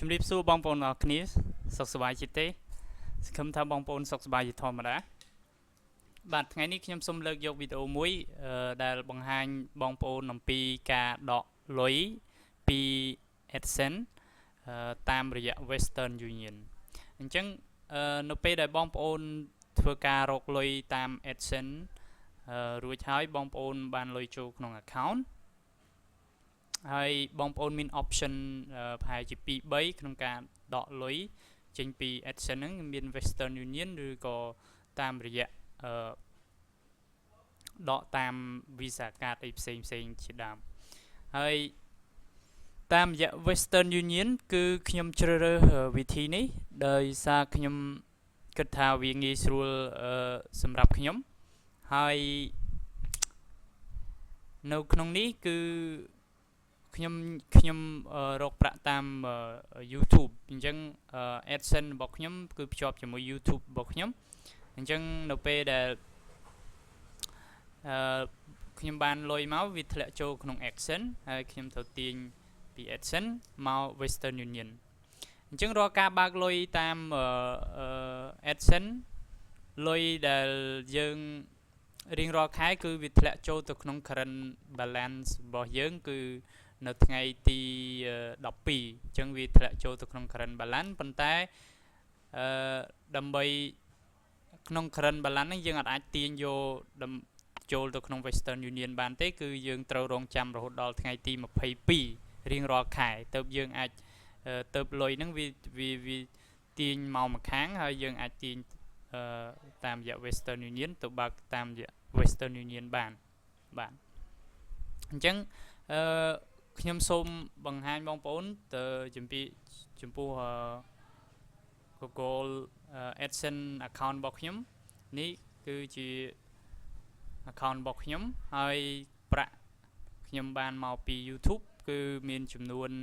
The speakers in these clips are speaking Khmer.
ជំរាបសួរបងប្អូនអរគ្នាសុខសប្បាយជាទេសង្ឃឹមថាបងប្អូនសុខសប្បាយជាធម្មតាបាទថ្ងៃនេះខ្ញុំសូមលើកយកវីដេអូមួយដែលបង្ហាញបងប្អូនអំពីការដកលុយពី AdSense តាមរយៈ Western Union អញ្ចឹងនៅពេលដែលបងប្អូនធ្វើការរកលុយតាម AdSense រួចហើយបងប្អូនបានលុយចូលក្នុង account ហើយបងប្អូនមាន option ប្រហែលជា2 3ក្នុងការដកលុយចេញពី AdSense ហ្នឹងមាន Western Union ឬក៏តាមរយៈដកតាម Visa Card អីផ្សេងជាដើមហើយតាមរយៈ Western Union គឺខ្ញុំជ្រើសរើសវិធីនេះដោយសារខ្ញុំគិតថាវាងាយស្រួលសម្រាប់ខ្ញុំហើយនៅក្នុងនេះគឺខ្ញុំរកប្រាក់តាម YouTube អញ្ចឹង AdSense របស់ខ្ញុំគឺភ្ជាប់ជាមួយ YouTube របស់ខ្ញុំអញ្ចឹងនៅពេលដែលខ្ញុំបានលុយមកវាធ្លាក់ចូលក្នុង AdSense ហើយខ្ញុំត្រូវទាញពី AdSense មក Western Union អញ្ចឹងរាល់ការបើកលុយតាម AdSense លុយដែលយើងរៀងរាល់ខែគឺវាធ្លាក់ចូលទៅក្នុង current balance របស់យើងគឺនៅថ្ងៃទី12អញ្ចឹងវាធ្លាក់ចូលទៅក្នុង current balance ប៉ុន្តែដើម្បីក្នុង current balance ហ្នឹងយើងអាចទាញយកចូលទៅក្នុង Western Union បានទេគឺយើងត្រូវរងចាំរហូតដល់ថ្ងៃទី22រៀងរាល់ខែទៅយើងអាចទៅលុយហ្នឹងវាទាញមកម្ខាងហើយយើងអាចទាញតាមរយៈ Western Union ទៅបើកតាមរយៈ Western Union បានអញ្ចឹងខ្ញុំសូមបង្ហាញបងប្អូនទៅចំពោះ Google AdSense account របស់ខ្ញុំនេះគឺជា account របស់ខ្ញុំហើយប្រាក់ខ្ញុំបានមកពី YouTube គឺមានចំនួន116.14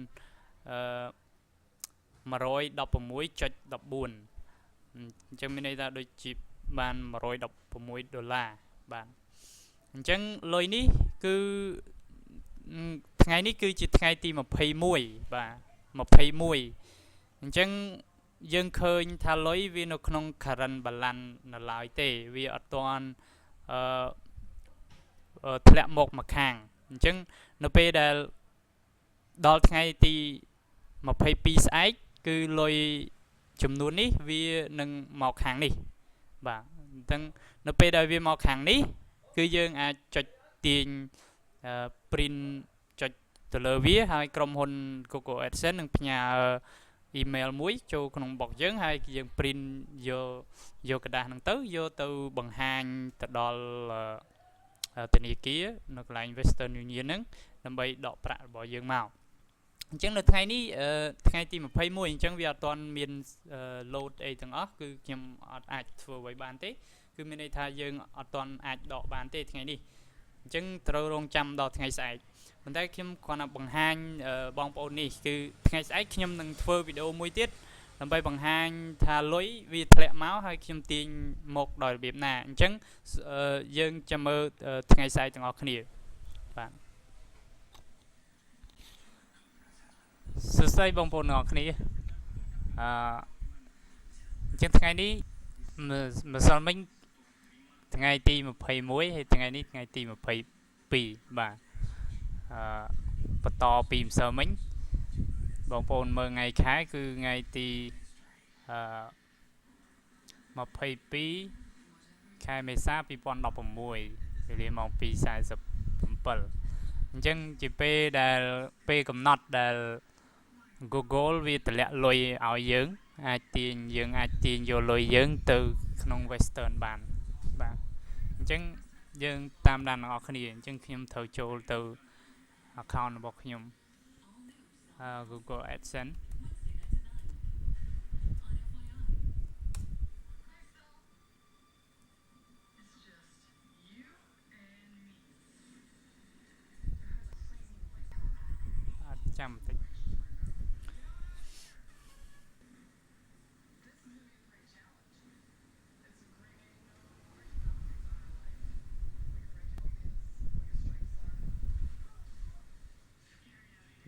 អញ្ចឹងមានន័យថាដូចជាបាន$116បាទអញ្ចឹងលុយនេះគឺថ្ងៃនេះគឺជាថ្ងៃទី21បាទ21អញ្ចឹងយើងឃើញថាលុយវានៅក្នុង current balance នៅឡើយទេវាអត់ទាន់ធ្លាក់មកម្ខាងអញ្ចឹងនៅពេលដែលដល់ថ្ងៃទី22ស្អែកគឺលុយចំនួននេះវានឹងមកខាងនេះបាទអញ្ចឹងនៅពេលដែលវាមកខាងនេះគឺយើងអាចចុចទាញprint ចុចទៅលើវាហើយក្រុមហ៊ុន Google AdSense នឹងផ្ញើ email មួយចូលក្នុងបុកយើងហើយយើង print យកกระดาษហ្នឹងទៅយកទៅបង្ហាញទៅដល់ធនាគារនៅកន្លែង Western Union ហ្នឹងដើម្បីដកប្រាក់របស់យើងមកអញ្ចឹងនៅថ្ងៃនេះថ្ងៃទី21អញ្ចឹងវាអត់ទាន់មាន load អីទាំងអស់គឺខ្ញុំអត់អាចធ្វើអ្វីបានទេគឺមានន័យថាយើងអត់ទាន់អាចដកបានទេថ្ងៃនេះអញ្ចឹងត្រូវរងចាំដល់ថ្ងៃស្អែកប៉ុន្តែខ្ញុំគ្រាន់តែបង្ហាញបងប្អូននេះគឺថ្ងៃស្អែកខ្ញុំនឹងធ្វើវីដេអូមួយទៀតដើម្បីបង្ហាញថាលុយវាធ្លាក់មកហើយខ្ញុំទាញមកដោយរបៀបណាអញ្ចឹងយើងចាំមើលថ្ងៃស្អែកទាំងអស់គ្នាបាទសួស្តីបងប្អូនទាំងអស់គ្នាអញ្ចឹងថ្ងៃនេះម្សិលមិញថ្ងៃទី21ហើយថ្ងៃនេះថ្ងៃទី22បាទបន្តពីម្សិលមិញបងប្អូនមើលថ្ងៃខែគឺថ្ងៃទី22ខែមេសា2016វេលាម៉ោង 2:47 អញ្ចឹងជាពេលកំណត់ដែល Google វាតម្លាក់លុយឲ្យយើងអាចទាញយកលុយយើងទៅក្នុង Western បានបាទអញ្ចឹងយើងតាមដានអ្នកនរគ្នាអញ្ចឹងខ្ញុំត្រូវចូលទៅ account របស់ខ្ញុំ Google AdSense អត់ចាំបន្តិច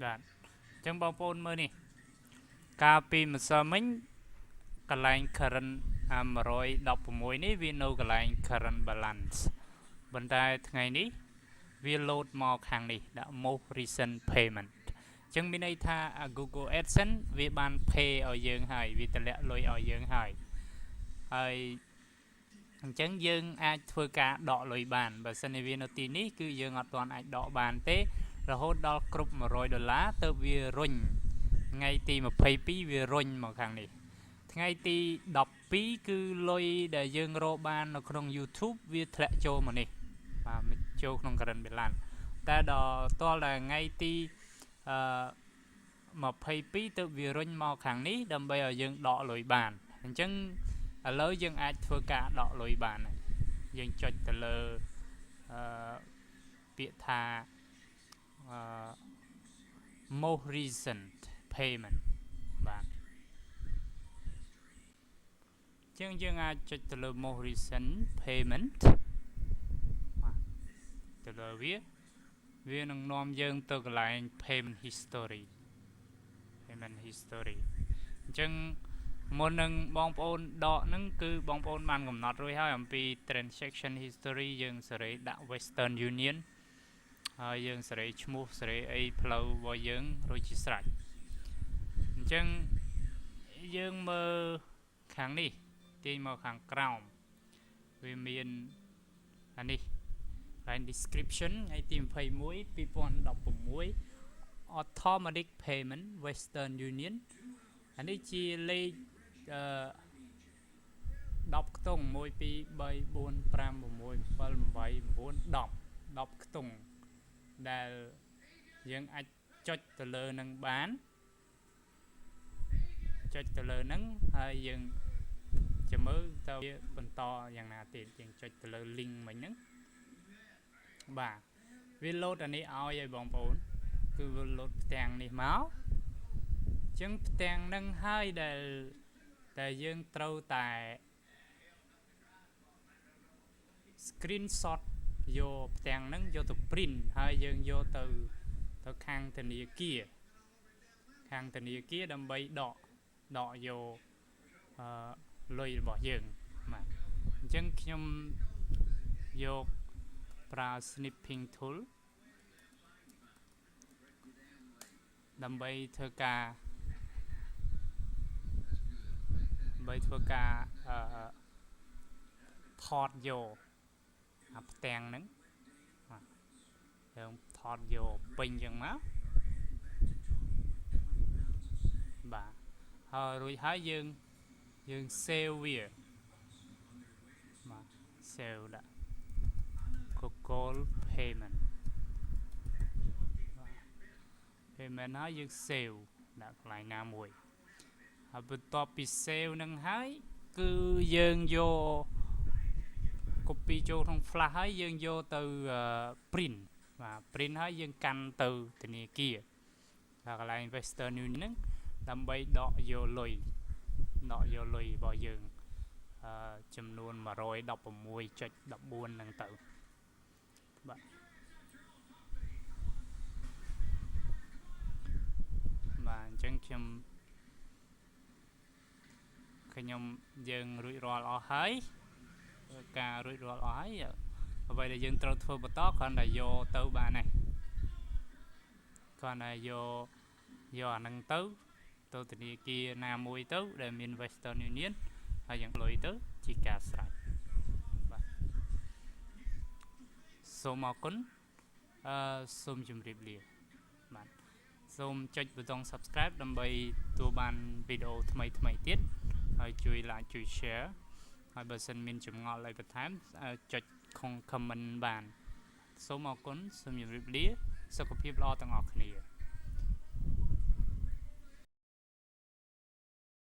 បាទអញ្ចឹងបងប្អូនមើលនេះ កាលពីម្សិលមិញកន្លែង current 116នេះវានៅកន្លែង current balance ប៉ុន្តែថ្ងៃនេះវា load មកខាងនេះដាក់ most recent payment អញ្ចឹងមានន័យថា Google AdSense វាបាន pay ឲ្យយើងហើយវាតម្លាក់លុយឲ្យយើងហើយអញ្ចឹងយើងអាចធ្វើការដកលុយបានបើសិនជាវានៅទីនេះគឺយើងអត់ទាន់អាចដកបានទេរហូតដល់គ្រប់$100ទៅវារុញថ្ងៃទី22វារុញមកខាងនេះថ្ងៃទី12គឺលុយដែលយើងរកបាននៅក្នុង YouTube វាធ្លាក់ចូលមកនេះបាទចូលក្នុង current balance តែដល់តលតែថ្ងៃទី22ទៅវារុញមកខាងនេះដើម្បីឲ្យយើងដកលុយបានអញ្ចឹងឥឡូវយើងអាចធ្វើការដកលុយបានហើយយើងចុចទៅលើពាក្យថា most recent payment បាទអញ្ចឹងយើងអាចចុចទៅលើ most recent payment ទៅលើវានឹងនាំយើងទៅកន្លែង payment history អញ្ចឹងមុននឹងបងប្អូនដកហ្នឹងគឺបងប្អូនបានកំណត់រួចហើយអំពី transaction history យើងសេរីដាក់ Western Union ហើយយើងសេរីឈ្មោះសេរីអីផ្លូវរបស់យើងរួចជាស្រេចអញ្ចឹងយើងមើលខាងនេះទាញមកខាងក្រោមវាមានអានេះ line description ថ្ងៃទី21 2016 automatic payment Western Union អានេះជាលេខ10ខ្ទង់1 2 3 4 5 6 7 8 9 10 ខ្ទង់ដែលយើងអាចចុចទៅលើនឹងបានចុចទៅលើនឹងហើយយើងចាំមើលទៅវាបន្តយ៉ាងណាទៀតយើងចុចទៅលើ link មិញហ្នឹងបាទវា load អានេះឲ្យបងប្អូនគឺវា load ផ្ទាំងនេះមកអញ្ចឹងផ្ទាំងហ្នឹងហើយដែលយើងត្រូវតែ screenshot យកផ្ទាំងហ្នឹងយកទៅ print ហើយយើងយកទៅខាងធនាគារដើម្បីដកយកលុយរបស់យើងបាទអញ្ចឹងខ្ញុំយកប្រើ snipping tool ដើម្បីធ្វើការថតយកអាផ្ទាំងហ្នឹងយើងថតយកពេញចឹងមកបាទហើយរួចហើយយើង save វាបាទ save ដាក់ Google payment ហើយយើង save ដាក់កន្លែងណាមួយហើយបន្ទាប់ពី save នឹងហើយគឺយើងយក copy ចូលក្នុង flash ហើយយើងយកទៅ print បាទ print ហើយយើងកាន់ទៅធនាគារដល់កន្លែង Western Union ហ្នឹងដើម្បីដកយកលុយរបស់យើងចំនួន 116.14 ហ្នឹងទៅបាទអញ្ចឹងយើងរួចរាល់អស់ហើយការរួចរាល់អស់ហើយអ្វីដែលយើងត្រូវធ្វើបន្តគ្រាន់តែយកទៅបានហើយគ្រាន់តែយកអាហ្នឹងទៅធនាគារណាមួយទៅដែលមាន Western Union ហើយយើងលុយទៅជាការស្រេចបាទសូមអរគុណសូមជម្រាបលាបាទសូមចុចប៊ូតុង subscribe ដើម្បីទទួលបានវីដេអូថ្មីទៀតហើយជួយ like ជួយ share ហើយបើសិនមានចម្ងល់អីបន្ថែមចុច comment បានសូមអរគុណសូមជម្រាបលាសុខភាពល្អទាំងអស់គ្នា